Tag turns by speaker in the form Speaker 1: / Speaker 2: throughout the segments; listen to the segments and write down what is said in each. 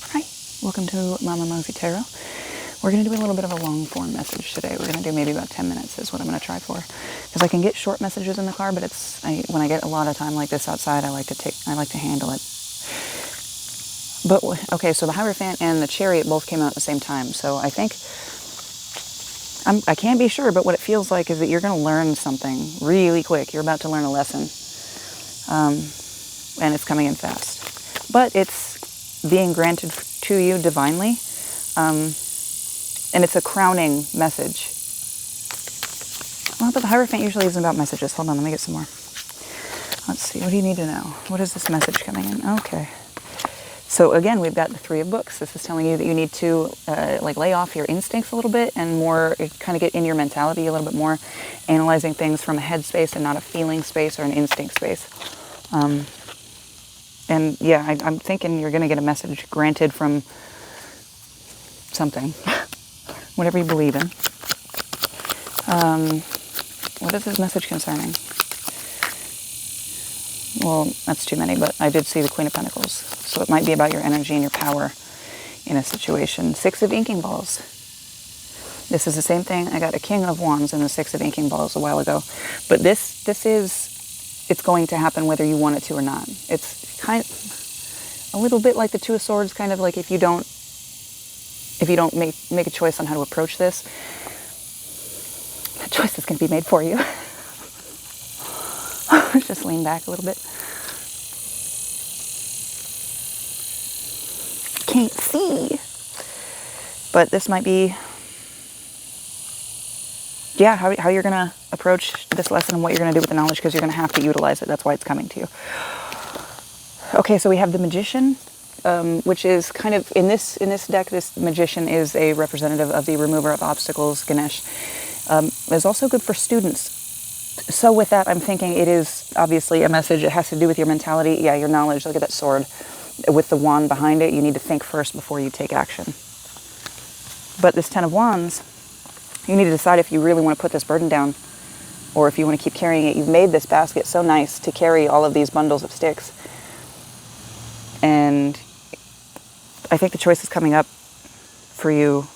Speaker 1: Hi, welcome to Mama Mosey Tarot. We're going to do a little bit of a long form message today. We're going to do maybe about 10 minutes is what I'm going to try for. Because I can get short messages in the car, but when I get a lot of time like this outside, I like to handle it. But, okay, so the Hierophant and the Chariot both came out at the same time. So I think, I can't be sure, but what it feels like is that you're going to learn something really quick. You're about to learn a lesson. And it's coming in fast. But it's being granted to you divinely. And it's a crowning message. Well, but the Hierophant usually isn't about messages. Hold on, let me get some more. Let's see, what do you need to know? What is this message coming in? Okay. So again, we've got the Three of Books. This is telling you that you need to lay off your instincts a little bit and more kind of get in your mentality a little bit more, analyzing things from a head space and not a feeling space or an instinct space. And yeah, I'm thinking you're going to get a message granted from something, whatever you believe in. What is this message concerning? Well, that's too many, but I did see the Queen of Pentacles. So it might be about your energy and your power in a situation. Six of Inking Balls. This is the same thing. I got a King of Wands and the Six of Inking Balls a while ago. But it's going to happen whether you want it to or not. It's kind of a little bit like the Two of Swords, kind of like if you don't make a choice on how to approach this, the choice is going to be made for you. Just lean back a little bit. Can't see. But this might be, yeah, how you're going to approach this lesson and what you're going to do with the knowledge, because you're going to have to utilize it. That's why it's coming to you. Okay, so we have the Magician, which is kind of, in this deck, this Magician is a representative of the remover of obstacles, Ganesh. Is also good for students. So with that, I'm thinking it is obviously a message. It has to do with your mentality. Yeah, your knowledge. Look at that sword. With the wand behind it, you need to think first before you take action. But this Ten of Wands, you need to decide if you really want to put this burden down or if you want to keep carrying it. You've made this basket so nice to carry all of these bundles of sticks. And I think the choice is coming up for you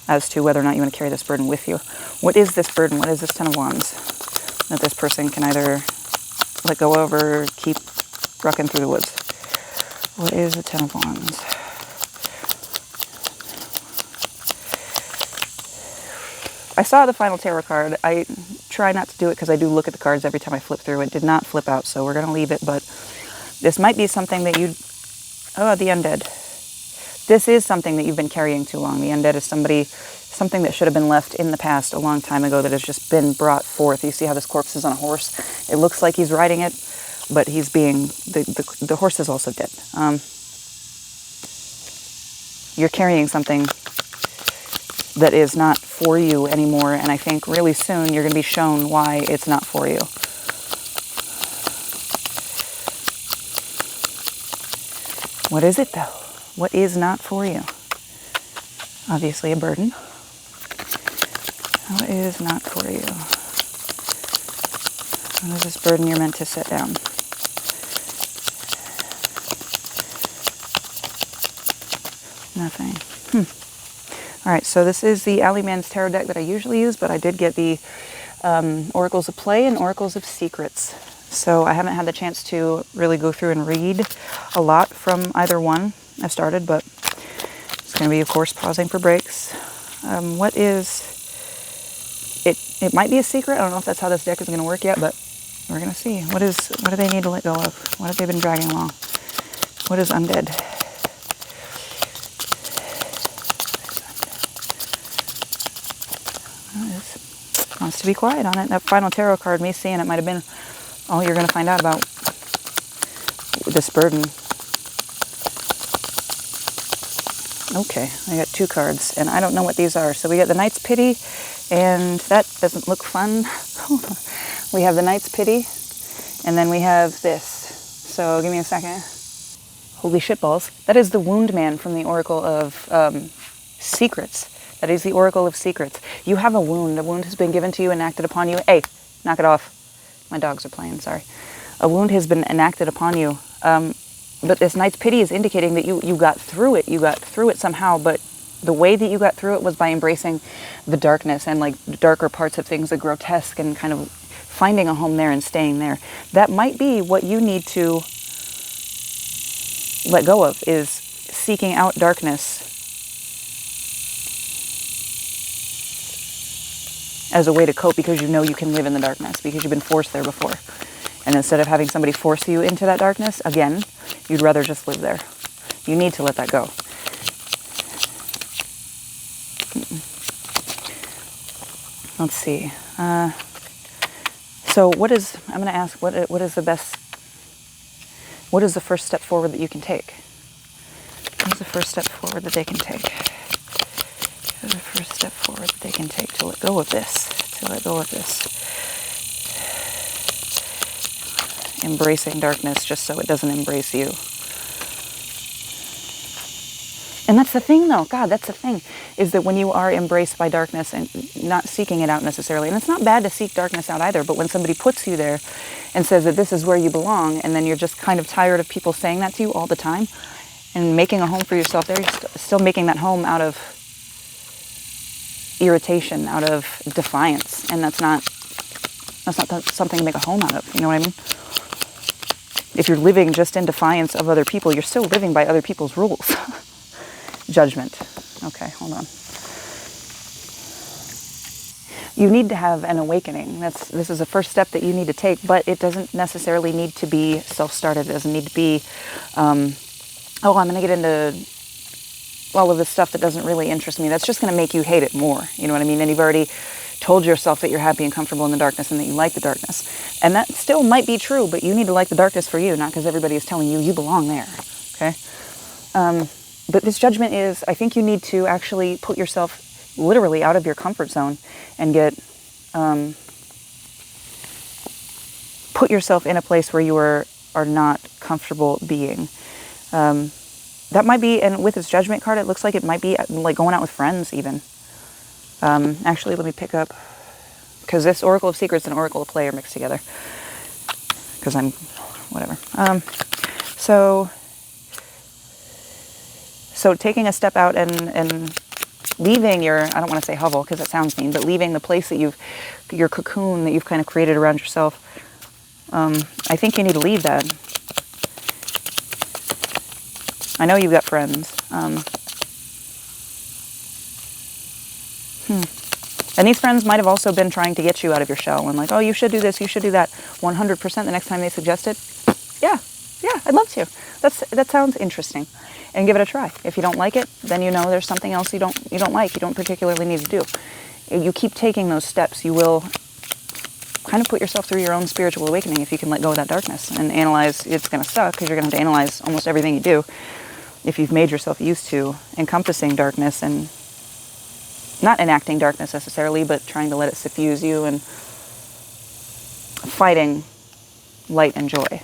Speaker 1: as to whether or not you want to carry this burden with you. What is this burden? What is this Ten of Wands that this person can either let go of or keep rocking through the woods? What is the Ten of Wands? I saw the final tarot card. I try not to do it because I do look at the cards every time I flip through. It did not flip out, so we're going to leave it. But this might be something that you... Oh, the Undead. This is something that you've been carrying too long. The Undead is something that should have been left in the past a long time ago that has just been brought forth. You see how this corpse is on a horse? It looks like he's riding it, but he's being... The horse is also dead. You're carrying something that is not for you anymore, and I think really soon you're going to be shown why it's not for you. What is it, though? What is not for you? Obviously a burden. What is not for you? What is this burden you're meant to set down? Nothing. All right, so this is the Alleyman's tarot deck that I usually use, but I did get the Oracles of Play and Oracles of Secrets. So I haven't had the chance to really go through and read a lot from either one. I've started, but it's going to be, of course, pausing for breaks. What is... It might be a secret. I don't know if that's how this deck is going to work yet, but we're going to see. What do they need to let go of? What have they been dragging along? What is Undead? It wants to be quiet on it. That final tarot card, me seeing it, might have been all you're going to find out about this burden. Okay, I got two cards, and I don't know what these are. So we got the Knight's Pity, and that doesn't look fun. We have the Knight's Pity, and then we have this. So give me a second. Holy shitballs. That is the Wound Man from the Oracle of Secrets. That is the Oracle of Secrets. You have a wound. A wound has been given to you, enacted upon you. Hey, knock it off. My dogs are playing, sorry. A wound has been enacted upon you. but this Knight's Pity is indicating that you got through it. You got through it somehow, but the way that you got through it was by embracing the darkness and like the darker parts of things, the grotesque, and kind of finding a home there and staying there. That might be what you need to let go of, is seeking out darkness as a way to cope, because you know you can live in the darkness, because you've been forced there before. And instead of having somebody force you into that darkness, again, you'd rather just live there. You need to let that go. Let's see. So I'm going to ask, what is the first step forward that you can take? What is the first step forward that they can take? What is the first step forward that they can take to let go of this? To let go of this. Embracing darkness just so it doesn't embrace you. And that's the thing, though. God, that's the thing, is that when you are embraced by darkness and not seeking it out necessarily, and it's not bad to seek darkness out either, but when somebody puts you there and says that this is where you belong, and then you're just kind of tired of people saying that to you all the time, and making a home for yourself there, you're still making that home out of irritation, out of defiance, and that's not something to make a home out of, you know what I mean? If you're living just in defiance of other people, you're still living by other people's rules. Judgment. Okay, hold on. You need to have an awakening. This is a first step that you need to take, but it doesn't necessarily need to be self-started. It doesn't need to be, I'm going to get into all of this stuff that doesn't really interest me. That's just going to make you hate it more. You know what I mean? And you've already told yourself that you're happy and comfortable in the darkness and that you like the darkness. And that still might be true, but you need to like the darkness for you, not because everybody is telling you you belong there. Okay? But this judgment is, I think you need to actually put yourself literally out of your comfort zone and put yourself in a place where you are not comfortable being. That might be, and with this judgment card, it looks like it might be like going out with friends even. Actually, let me pick up, because this Oracle of Secrets and Oracle of Play are mixed together. Because I'm, whatever. So taking a step out and leaving your, I don't want to say hovel because that sounds mean, but leaving the place that your cocoon that you've kind of created around yourself, I think you need to leave that. I know you've got friends. And these friends might have also been trying to get you out of your shell and like, oh, you should do this, you should do that. 100% the next time they suggest it, yeah, I'd love to. That sounds interesting. And give it a try. If you don't like it, then you know there's something else you don't like, you don't particularly need to do. You keep taking those steps, you will kind of put yourself through your own spiritual awakening if you can let go of that darkness and analyze. It's going to suck because you're going to have to analyze almost everything you do if you've made yourself used to encompassing darkness and not enacting darkness necessarily, but trying to let it suffuse you and fighting light and joy.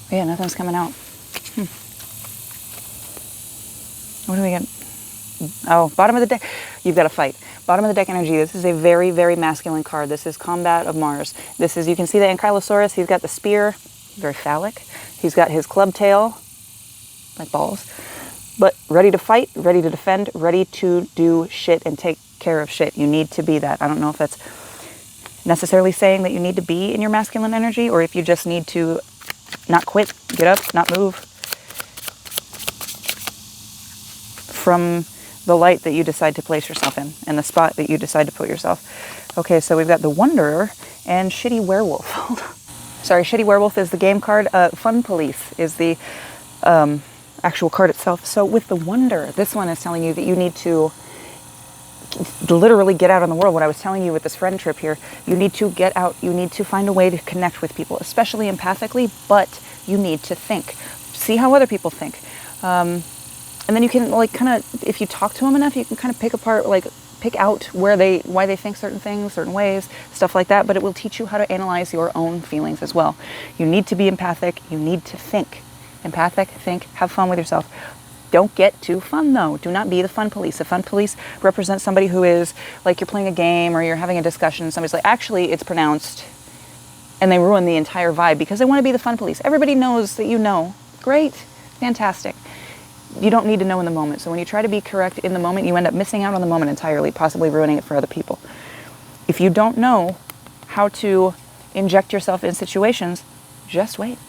Speaker 1: Yeah, nothing's coming out. What do we get? Oh, bottom of the deck. You've got to fight. Bottom of the deck energy. This is a very, very masculine card. This is Combat of Mars. This is, you can see the Ankylosaurus. He's got the spear. Very phallic. He's got his club tail. Like balls. But ready to fight, ready to defend, ready to do shit and take care of shit. You need to be that. I don't know if that's necessarily saying that you need to be in your masculine energy or if you just need to not quit, get up, not move from the light that you decide to place yourself in and the spot that you decide to put yourself. Okay, so we've got the Wanderer and Shitty Werewolf. Sorry, Shitty Werewolf is the game card. Fun Police is the actual card itself. So with the Wanderer, this one is telling you that you need to literally get out in the world. What I was telling you with this friend trip here, you need to get out, you need to find a way to connect with people, especially empathically, but you need to think. See how other people think. And then you can like kind of, if you talk to them enough, you can kind of pick out why they think certain things, certain ways, stuff like that, but it will teach you how to analyze your own feelings as well. You need to be empathic, you need to think. Empathic, think, have fun with yourself. Don't get too fun, though. Do not be the fun police. The fun police represents somebody who is like, you're playing a game or you're having a discussion and somebody's like, actually, it's pronounced, and they ruin the entire vibe because they want to be the fun police. Everybody knows that you know. Great. Fantastic. You don't need to know in the moment. So when you try to be correct in the moment, you end up missing out on the moment entirely, possibly ruining it for other people. If you don't know how to inject yourself in situations, just wait.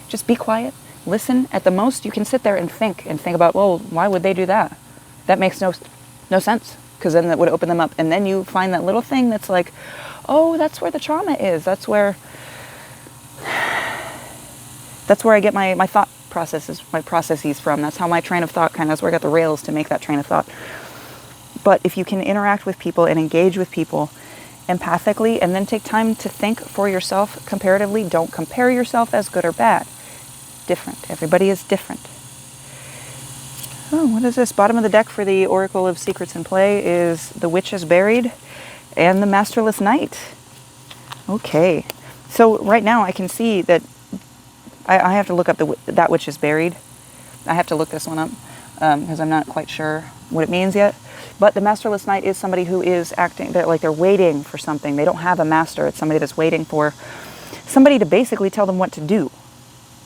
Speaker 1: Just be quiet. Listen. At the most, you can sit there and think about, well, why would they do that? That makes no sense, because then that would open them up. And then you find that little thing that's like, oh, that's where the trauma is. That's where I get my thought processes from. That's how my train of thought that's where I got the rails to make that train of thought. But if you can interact with people and engage with people empathically and then take time to think for yourself comparatively, don't compare yourself as good or bad. Different. Everybody is different. Oh, what is this? Bottom of the deck for the Oracle of Secrets in Play is the Witch is Buried and the Masterless Knight. Okay. So right now I can see that I have to look up that which is buried. I have to look this one up because I'm not quite sure what it means yet. But the Masterless Knight is somebody who is acting, they're waiting for something. They don't have a master. It's somebody that's waiting for somebody to basically tell them what to do,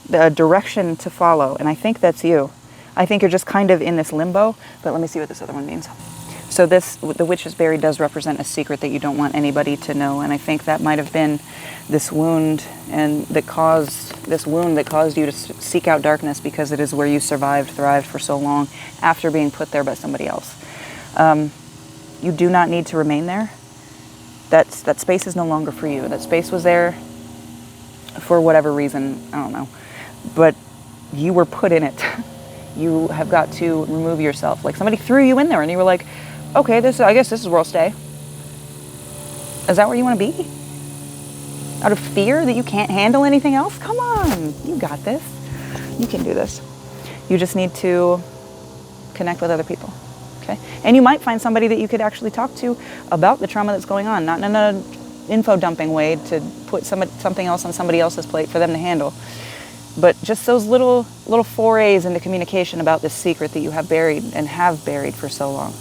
Speaker 1: the direction to follow. And I think that's you. I think you're just kind of in this limbo. But let me see what this other one means. So the Witch is Buried does represent a secret that you don't want anybody to know. And I think that might have been this wound that caused you to seek out darkness, because it is where you thrived for so long after being put there by somebody else. You do not need to remain there. That space is no longer for you. That space was there for whatever reason, I don't know. But you were put in it. You have got to remove yourself. Like somebody threw you in there and you were like, okay, I guess this is where I'll stay. Is that where you want to be? Out of fear that you can't handle anything else? Come on, you got this. You can do this. You just need to connect with other people, okay? And you might find somebody that you could actually talk to about the trauma that's going on, not in an info dumping way to put something else on somebody else's plate for them to handle. But just those little forays into communication about this secret that you have buried for so long.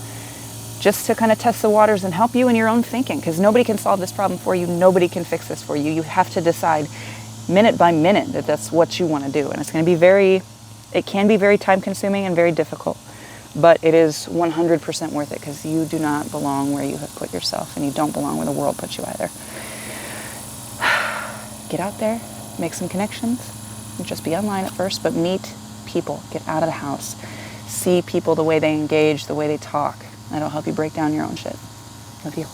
Speaker 1: Just to kind of test the waters and help you in your own thinking, because nobody can solve this problem for you. Nobody can fix this for you. You have to decide minute by minute that that's what you want to do. And it's going to be it can be very time consuming and very difficult, but it is 100% worth it, because you do not belong where you have put yourself, and you don't belong where the world put you either. Get out there, make some connections. Just be online at first, but meet people. Get out of the house. See people, the way they engage, the way they talk. That'll help you break down your own shit. Love you.